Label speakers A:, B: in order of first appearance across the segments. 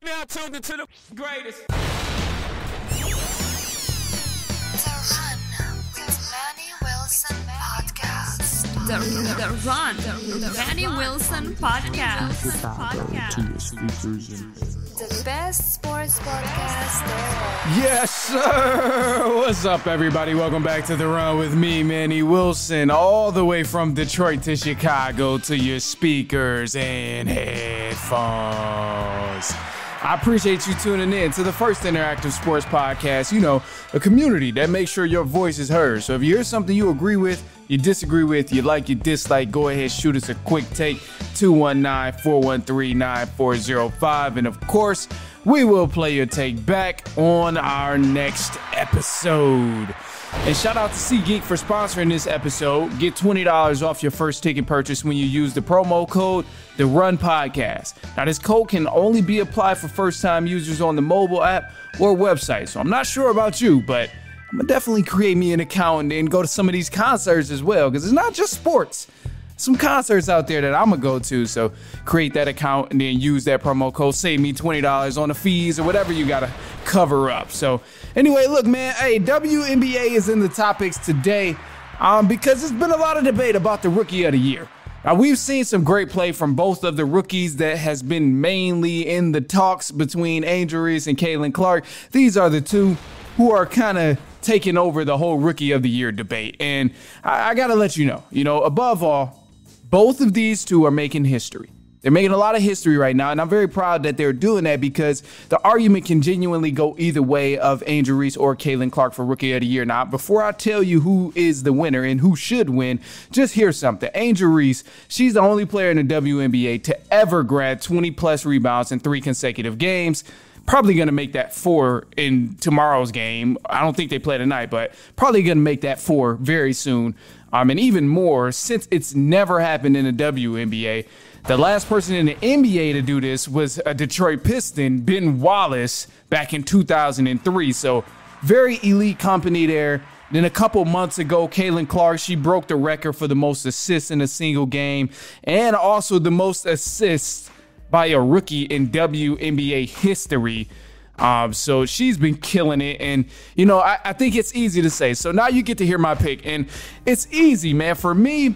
A: Now tuned into the greatest.
B: The Run with Manny Wilson podcast.
C: The Run with Manny Wilson podcast.
B: The best sports podcast ever.
A: Yes, sir. What's up, everybody? Welcome back to The Run with me, Manny Wilson, all the way from Detroit to Chicago to your speakers and headphones. I appreciate you tuning in to the first interactive sports podcast, a community that makes sure your voice is heard. So if you hear something you agree with, you disagree with, you like, you dislike, go ahead, shoot us a quick take, 219-413-9405. And of course, we will play your take back on our next episode. And shout out to SeatGeek for sponsoring this episode. Get $20 off your first ticket purchase when you use the promo code The Run Podcast. Now, this code can only be applied for first-time users on the mobile app or website. So I'm not sure about you, but I'm gonna definitely create me an account and go to some of these concerts as well, because it's not just sports. Some concerts out there that I'm gonna go to. So create that account and then use that promo code. Save me $20 on the fees or whatever you gotta cover up. So anyway, look, man, hey, WNBA is in the topics today because there's been a lot of debate about the Rookie of the Year. Now, we've seen some great play from both of the rookies that has been mainly in the talks between Angel Reese and Caitlin Clark. These are the two who are kind of taking over the whole Rookie of the Year debate. And I got to let you know, above all, both of these two are making history. They're making a lot of history right now, and I'm very proud that they're doing that because the argument can genuinely go either way of Angel Reese or Caitlin Clark for Rookie of the Year. Now, before I tell you who is the winner and who should win, just hear something. Angel Reese, she's the only player in the WNBA to ever grab 20-plus rebounds in 3 consecutive games. Probably going to make that 4 in tomorrow's game. I don't think they play tonight, but probably going to make that 4 very soon. And even more, since it's never happened in the WNBA. The last person in the NBA to do this was a Detroit Piston, Ben Wallace, back in 2003. So very elite company there. Then a couple months ago, Caitlin Clark, she broke the record for the most assists in a single game and also the most assists by a rookie in WNBA history. So she's been killing it. And, I think it's easy to say. So now you get to hear my pick. And it's easy, man. For me,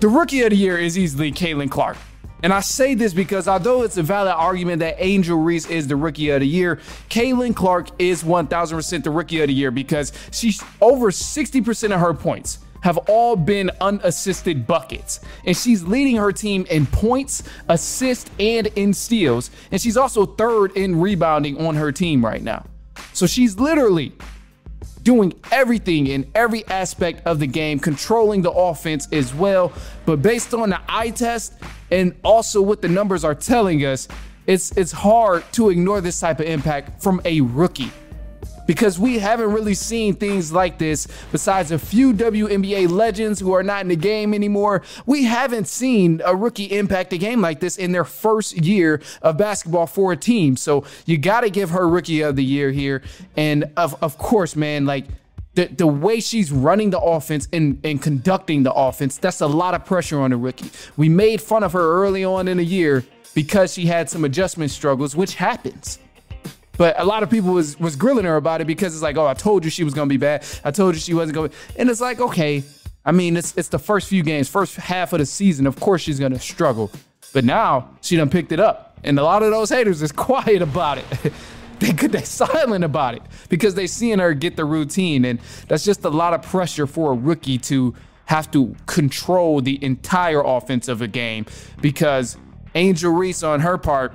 A: the Rookie of the Year is easily Caitlin Clark. And I say this because although it's a valid argument that Angel Reese is the Rookie of the Year, Caitlin Clark is 1,000% the Rookie of the Year because she's over 60% of her points have all been unassisted buckets. And she's leading her team in points, assists, and in steals. And she's also third in rebounding on her team right now. So she's literally doing everything in every aspect of the game, controlling the offense as well. But based on the eye test and also what the numbers are telling us, it's hard to ignore this type of impact from a rookie. Because we haven't really seen things like this besides a few WNBA legends who are not in the game anymore. We haven't seen a rookie impact a game like this in their first year of basketball for a team. So you got to give her Rookie of the Year here. And of course, man, like the way she's running the offense and conducting the offense, that's a lot of pressure on a rookie. We made fun of her early on in the year because she had some adjustment struggles, which happens. But a lot of people was grilling her about it because it's like, oh, I told you she was going to be bad. I told you she wasn't going to. And it's like, okay, I mean, it's the first few games, first half of the season. Of course, she's going to struggle. But now she done picked it up. And a lot of those haters is quiet about it. They're silent about it because they seeing her get the routine. And that's just a lot of pressure for a rookie to have to control the entire offense of a game because Angel Reese on her part,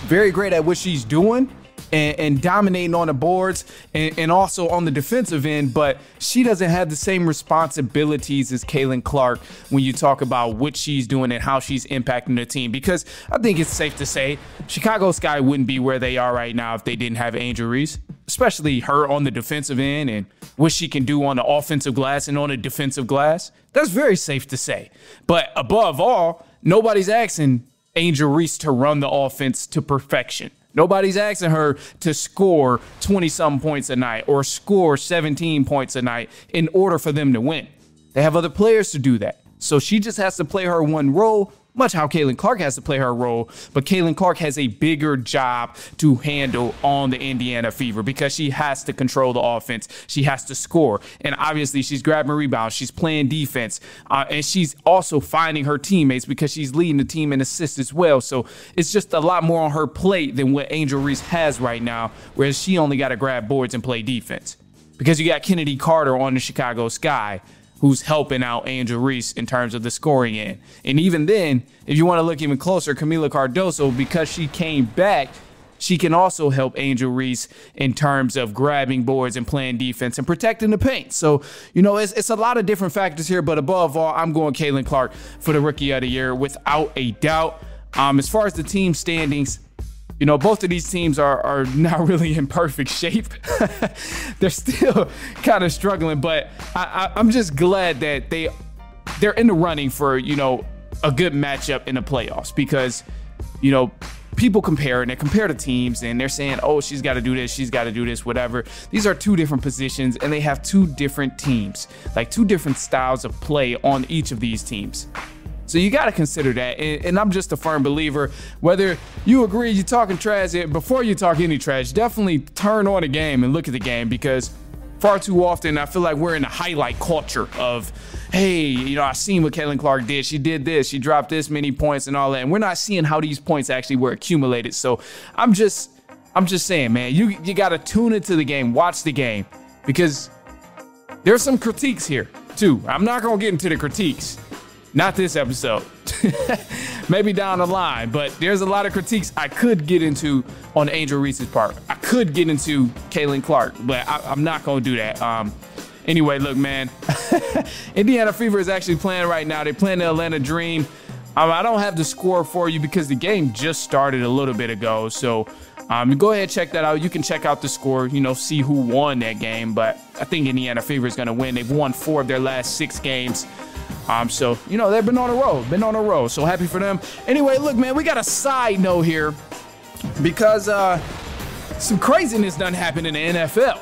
A: very great at what she's doing. And dominating on the boards and also on the defensive end, but she doesn't have the same responsibilities as Caitlin Clark when you talk about what she's doing and how she's impacting the team. Because I think it's safe to say Chicago Sky wouldn't be where they are right now if they didn't have Angel Reese, especially her on the defensive end and what she can do on the offensive glass and on the defensive glass. That's very safe to say. But above all, nobody's asking Angel Reese to run the offense to perfection. Nobody's asking her to score 20-something points a night or score 17 points a night in order for them to win. They have other players to do that. So she just has to play her one role much how Caitlin Clark has to play her role, but Caitlin Clark has a bigger job to handle on the Indiana Fever because she has to control the offense. She has to score. And obviously she's grabbing rebounds. She's playing defense. And she's also finding her teammates because she's leading the team in assists as well. So it's just a lot more on her plate than what Angel Reese has right now, whereas she only got to grab boards and play defense. Because you got Kennedy Carter on the Chicago Sky, who's helping out Angel Reese in terms of the scoring end. And even then, if you want to look even closer, Camila Cardoso, because she came back, she can also help Angel Reese in terms of grabbing boards and playing defense and protecting the paint. So, it's a lot of different factors here, but above all, I'm going Caitlin Clark for the Rookie of the Year without a doubt. As far as the team standings, both of these teams are not really in perfect shape. They're still kind of struggling, but I'm just glad that they're in the running for, a good matchup in the playoffs because, people compare and they compare the teams and they're saying, oh, she's got to do this, whatever. These are two different positions and they have two different teams, like two different styles of play on each of these teams. So you got to consider that. And I'm just a firm believer, whether you agree, you're talking trash, before you talk any trash, definitely turn on the game and look at the game because far too often I feel like we're in a highlight culture of, hey, I seen what Caitlin Clark did. She did this. She dropped this many points and all that. And we're not seeing how these points actually were accumulated. So I'm just saying, man, you got to tune into the game, watch the game because there's some critiques here too. I'm not going to get into the critiques. Not this episode. Maybe down the line, but there's a lot of critiques I could get into on Angel Reese's part. I could get into Caitlin Clark, but I'm not going to do that. Anyway, look, man, Indiana Fever is actually playing right now. They're playing the Atlanta Dream. I don't have the score for you because the game just started a little bit ago. So go ahead, check that out. You can check out the score, see who won that game. But I think Indiana Fever is going to win. They've won 4 of their last 6 games. So, they've been on a roll. So happy for them. Anyway, look, man, we got a side note here because some craziness done happened in the NFL.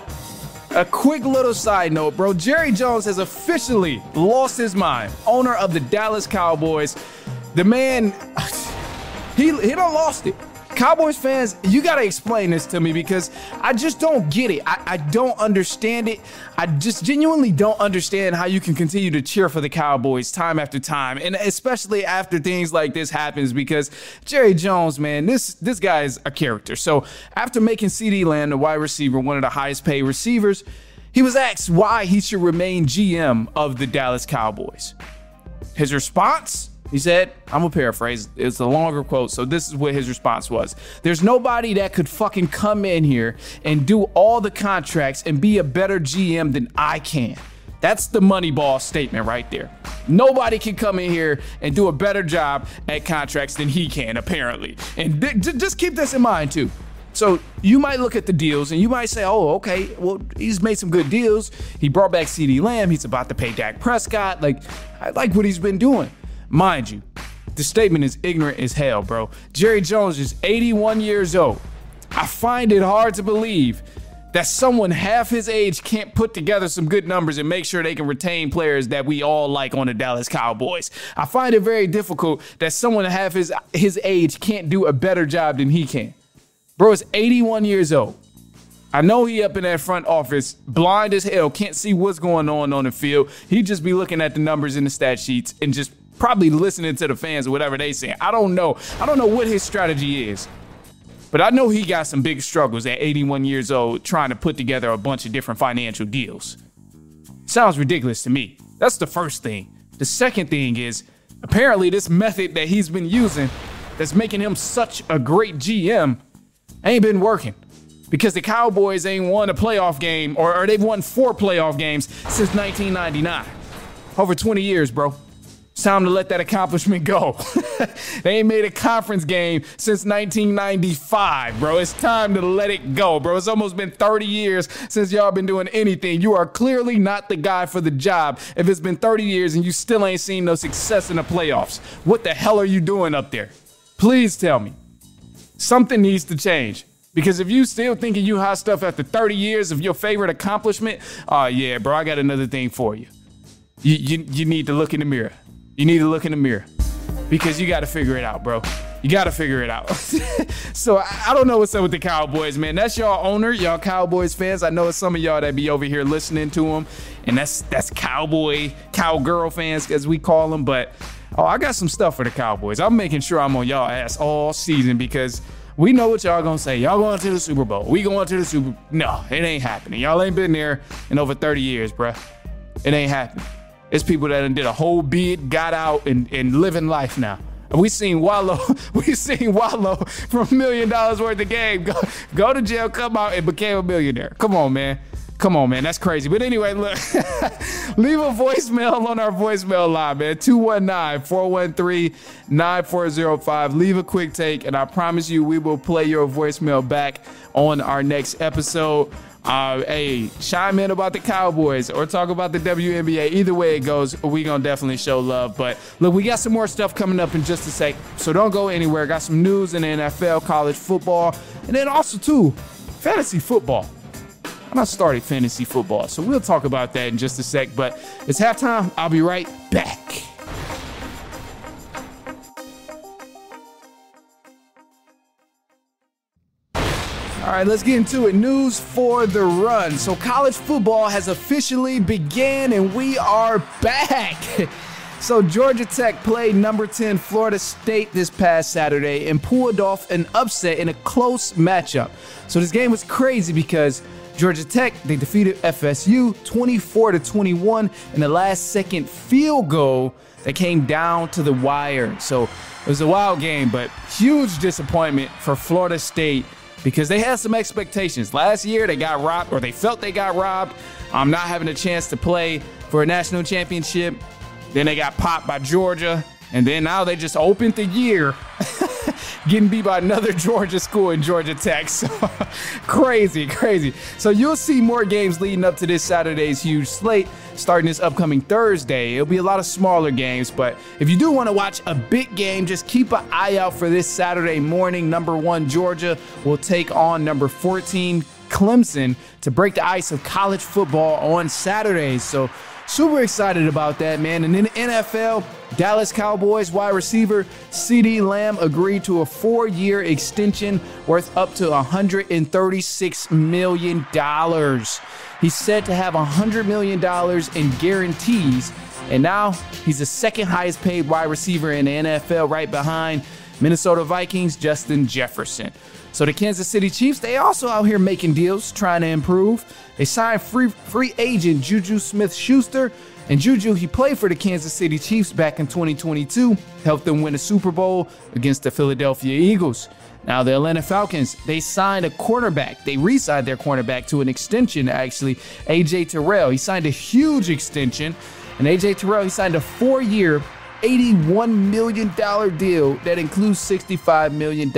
A: A quick little side note, bro. Jerry Jones has officially lost his mind. Owner of the Dallas Cowboys. The man, he done lost it. Cowboys fans, you got to explain this to me because I just don't get it. I don't understand it. I just genuinely don't understand how you can continue to cheer for the Cowboys time after time, and especially after things like this happens because Jerry Jones, man, this guy is a character. So after making CeeDee Lamb, the wide receiver, one of the highest paid receivers, he was asked why he should remain GM of the Dallas Cowboys. His response? He said, I'm gonna paraphrase, it's a longer quote, so this is what his response was. There's nobody that could fucking come in here and do all the contracts and be a better GM than I can. That's the Moneyball statement right there. Nobody can come in here and do a better job at contracts than he can, apparently. And just keep this in mind, too. So you might look at the deals and you might say, oh, okay, well, he's made some good deals. He brought back CeeDee Lamb. He's about to pay Dak Prescott. I like what he's been doing. Mind you, the statement is ignorant as hell, bro. Jerry Jones is 81 years old. I find it hard to believe that someone half his age can't put together some good numbers and make sure they can retain players that we all like on the Dallas Cowboys. I find it very difficult that someone half his age can't do a better job than he can. Bro is 81 years old. I know he up in that front office, blind as hell, can't see what's going on the field. He just be looking at the numbers in the stat sheets and just probably listening to the fans or whatever they say. I don't know what his strategy is, but I know he got some big struggles at 81 years old trying to put together a bunch of different financial deals. Sounds ridiculous to me. That's the first thing. The second thing is apparently this method that he's been using that's making him such a great GM ain't been working because the Cowboys ain't won a playoff game or they've won 4 playoff games since 1999. Over 20 years, bro. It's time to let that accomplishment go. They ain't made a conference game since 1995, bro. It's time to let it go, bro. It's almost been 30 years since y'all been doing anything. You are clearly not the guy for the job if it's been 30 years and you still ain't seen no success in the playoffs. What the hell are you doing up there? Please tell me. Something needs to change. Because if you still thinking you hot stuff after 30 years of your favorite accomplishment, yeah, bro, I got another thing for you. You need to look in the mirror. You need to look in the mirror. because you got to figure it out, bro. You got to figure it out. So I don't know what's up with the Cowboys, man. That's y'all owner, y'all Cowboys fans. I know it's some of y'all that be over here listening to them, and that's cowgirl fans, as we call them. But I got some stuff for the Cowboys. I'm making sure I'm on y'all ass all season because we know what y'all gonna say. Y'all going to the Super Bowl. We going to the Super Bowl. No, it ain't happening. Y'all ain't been there in over 30 years, bruh. It ain't happening. It's people that done did a whole bid, got out, and living life now. We seen Wallow from $1 million worth of game go to jail, come out, and became a millionaire. Come on, man. That's crazy. But anyway, look, leave a voicemail on our voicemail line, man. 219-413-9405. Leave a quick take, and I promise you we will play your voicemail back on our next episode. Hey, chime in about the Cowboys or talk about the WNBA. Either way it goes, we gonna definitely show love. But look, we got some more stuff coming up in just a sec, so don't go anywhere. Got some news in the NFL, college football, and then also too, fantasy football. I started fantasy football, so we'll talk about that in just a sec. But it's halftime. I'll be right back. All right, let's get into it. News for the run. So college football has officially began, and we are back. So Georgia Tech played number 10 Florida State this past Saturday and pulled off an upset in a close matchup. So this game was crazy because Georgia Tech, they defeated FSU 24-21 in the last-second field goal that came down to the wire. So it was a wild game, but huge disappointment for Florida State, because they had some expectations. Last year, they got robbed, or they felt they got robbed, not having a chance to play for a national championship. Then they got popped by Georgia, and then now they just opened the year getting beat by another Georgia school in Georgia Tech. So crazy. So you'll see more games leading up to this Saturday's huge slate starting this upcoming Thursday. It'll be a lot of smaller games, but if you do want to watch a big game, just keep an eye out for this Saturday morning. Number 1 Georgia will take on number 14 Clemson to break the ice of college football on Saturdays. So super excited about that, man. And in the NFL, Dallas Cowboys wide receiver CeeDee Lamb agreed to a 4-year extension worth up to $136 million. He's said to have $100 million in guarantees, and now he's the second highest paid wide receiver in the NFL, right behind Minnesota Vikings Justin Jefferson. So the Kansas City Chiefs, they also out here making deals, trying to improve. They signed free agent Juju Smith-Schuster. And Juju, he played for the Kansas City Chiefs back in 2022, helped them win a Super Bowl against the Philadelphia Eagles. Now, the Atlanta Falcons, they signed a cornerback. They re-signed their cornerback to an extension, actually, A.J. Terrell. He signed a huge extension. And A.J. Terrell, he signed a 4-year, $81 million deal that includes $65 million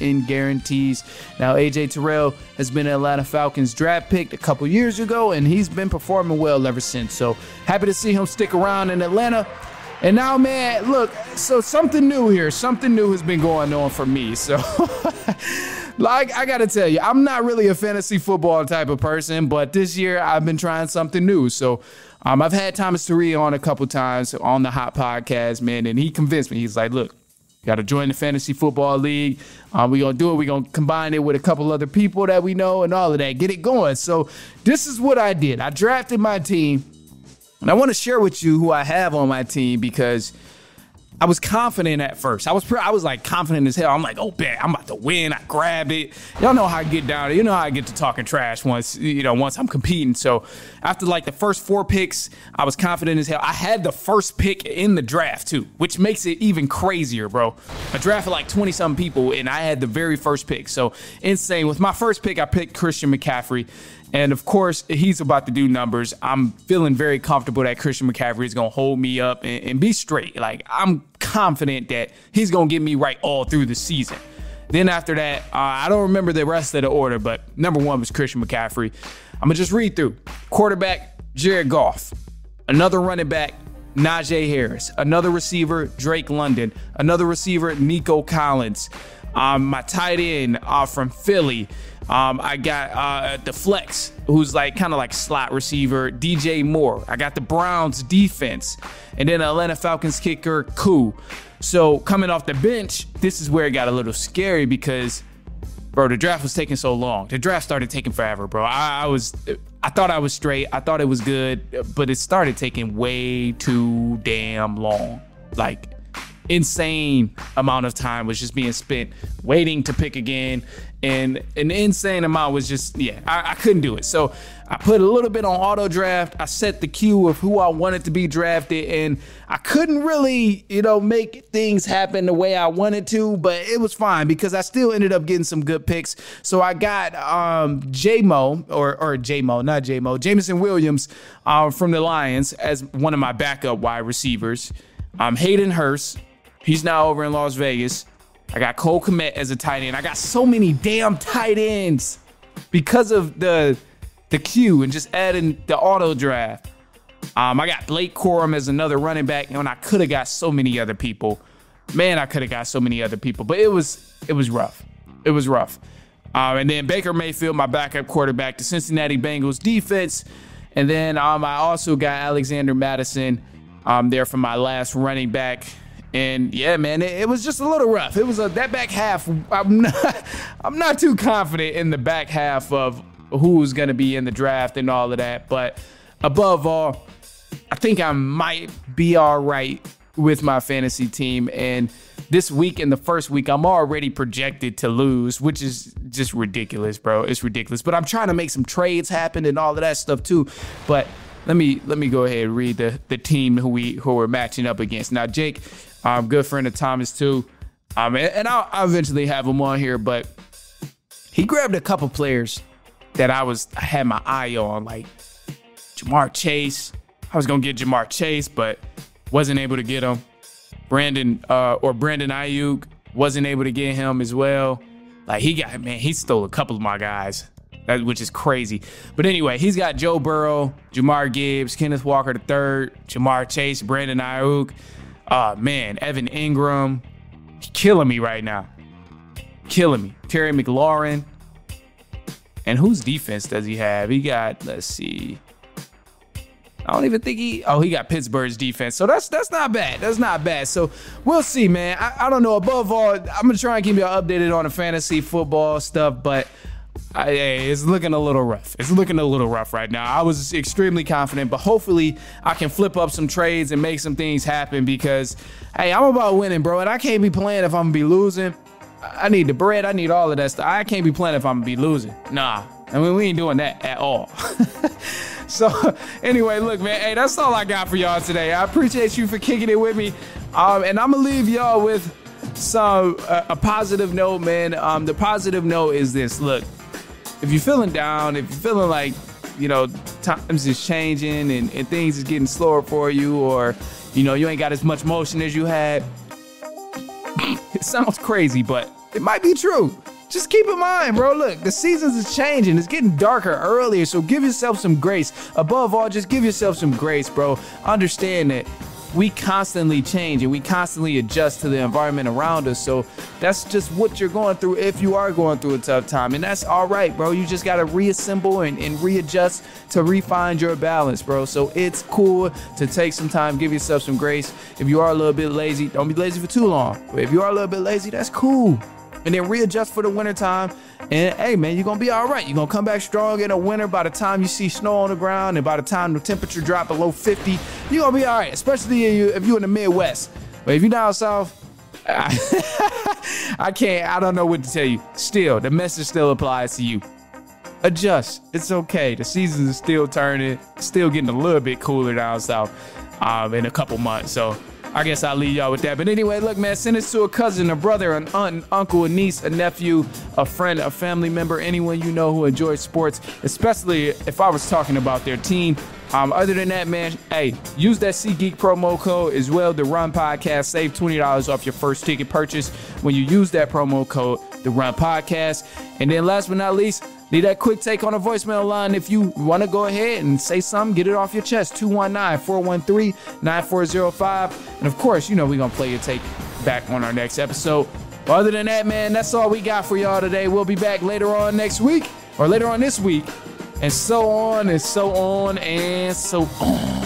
A: in guarantees. Now, A.J. Terrell has been an Atlanta Falcons draft pick a couple years ago, and he's been performing well ever since. So happy to see him stick around in Atlanta. And now, man, look, so something new here. Something new has been going on for me. So, like, I got to tell you, I'm not really a fantasy football type of person, but this year I've been trying something new. So, I've had Thomas Turee on a couple times on the Hot Podcast, man, and he convinced me. He's like, look, you got to join the Fantasy Football League. We're going to do it. We're going to combine it with a couple other people that we know and all of that. Get it going. So this is what I did. I drafted my team, and I want to share with you who I have on my team because I was confident at first. I was like confident as hell. I'm like, oh, bet I'm about to win. I grabbed it. Y'all know how I get down. You know how I get to talking trash once I'm competing. So after like the first 4 picks, I was confident as hell. I had the first pick in the draft too, which makes it even crazier, bro. I drafted like 20-something people, and I had the very first pick. So insane. With my first pick, I picked Christian McCaffrey. And, of course, he's about to do numbers. I'm feeling very comfortable that Christian McCaffrey is going to hold me up and be straight. Like, I'm confident that he's going to get me right all through the season. Then after that, I don't remember the rest of the order, but number 1 was Christian McCaffrey. I'm going to just read through. Quarterback, Jared Goff. Another running back, Najee Harris. Another receiver, Drake London. Another receiver, Nico Collins. My tight end from Philly, I got the flex, who's like kind of like slot receiver, DJ Moore. I got the Browns defense, and then Atlanta Falcons kicker, Koo. So coming off the bench, this is where it got a little scary because, bro, the draft was taking so long. The draft started taking forever, bro. I thought I was straight. I thought it was good, but it started taking way too damn long. Like, insane amount of time was just being spent waiting to pick again, and an insane amount was just, I couldn't do it. So I put a little bit on auto draft. I set the queue of who I wanted to be drafted, and I couldn't really, make things happen the way I wanted to, but it was fine because I still ended up getting some good picks. So I got Jameson Williams from the Lions as one of my backup wide receivers. Hayden Hurst, he's now over in Las Vegas. I got Cole Kmet as a tight end. I got so many damn tight ends because of the queue and just adding the auto draft. I got Blake Corum as another running back, and I could have got so many other people. Man, I could have got so many other people, but it was rough. It was rough. And then Baker Mayfield, my backup quarterback, the Cincinnati Bengals defense. And then I also got Alexander Madison there for my last running back. And yeah, man, it was just a little rough. It was that back half. I'm not too confident in the back half of who's going to be in the draft and all of that. But above all, I think I might be all right with my fantasy team. And this week, in the first week, I'm already projected to lose, which is just ridiculous, bro. It's ridiculous. But I'm trying to make some trades happen and all of that stuff too. But let me go ahead and read the team who we're matching up against. Now, Jake, good friend of Thomas too, and I'll eventually have him on here. But he grabbed a couple players that I had my eye on, like Jamar Chase. I was gonna get Jamar Chase, but wasn't able to get him. Brandon Ayuk, wasn't able to get him as well. Like he stole a couple of my guys. Which is crazy. But anyway, he's got Joe Burrow, Jamar Gibbs, Kenneth Walker III, Jamar Chase, Brandon Ayuk. Evan Ingram. He's killing me right now. Killing me. Terry McLaurin. And whose defense does he have? He got, let's see. I don't even think he got Pittsburgh's defense. So that's not bad. That's not bad. So we'll see, man. I don't know. Above all, I'm going to try and keep you updated on the fantasy football stuff, but it's looking a little rough. It's looking a little rough right now. I was extremely confident, but hopefully I can flip up some trades and make some things happen because, hey, I'm about winning, bro, and I can't be playing if I'm going to be losing. I need the bread. I need all of that stuff. I can't be playing if I'm going to be losing. Nah. I mean, we ain't doing that at all. So, anyway, look, man, hey, that's all I got for y'all today. I appreciate you for kicking it with me. And I'm going to leave y'all with a positive note, man. The positive note is this. Look, if you're feeling down, if you're feeling like, times is changing and things is getting slower for you, or, you ain't got as much motion as you had, it sounds crazy, but it might be true. Just keep in mind, bro, look, the seasons is changing. It's getting darker earlier, so give yourself some grace. Above all, just give yourself some grace, bro. Understand that we constantly change and we constantly adjust to the environment around us. So that's just what you're going through if you are going through a tough time. And that's all right, bro. You just got to reassemble and readjust to refine your balance, bro. So it's cool to take some time, give yourself some grace. If you are a little bit lazy, don't be lazy for too long. But if you are a little bit lazy, that's cool. And then readjust for the winter time. And hey, man, you're going to be all right. You're going to come back strong in the winter. By the time you see snow on the ground and by the time the temperature drop below 50, you're going to be all right, especially if you're in the Midwest. But if you're down south, I don't know what to tell you. Still, the message still applies to you. Adjust. It's okay. The seasons are still turning. Still getting a little bit cooler down south in a couple months. So I guess I'll leave y'all with that. But anyway, look, man, send this to a cousin, a brother, an aunt, an uncle, a niece, a nephew, a friend, a family member, anyone you know who enjoys sports, especially if I was talking about their team. Other than that, man, hey, use that SeatGeek promo code as well, The Run Podcast. Save $20 off your first ticket purchase when you use that promo code, The Run Podcast. And then last but not least, need that quick take on a voicemail line. If you want to go ahead and say something, get it off your chest. 219-413-9405. And of course, we're going to play your take back on our next episode. But other than that, man, that's all we got for y'all today. We'll be back later on next week or later on this week, and so on and so on and so on.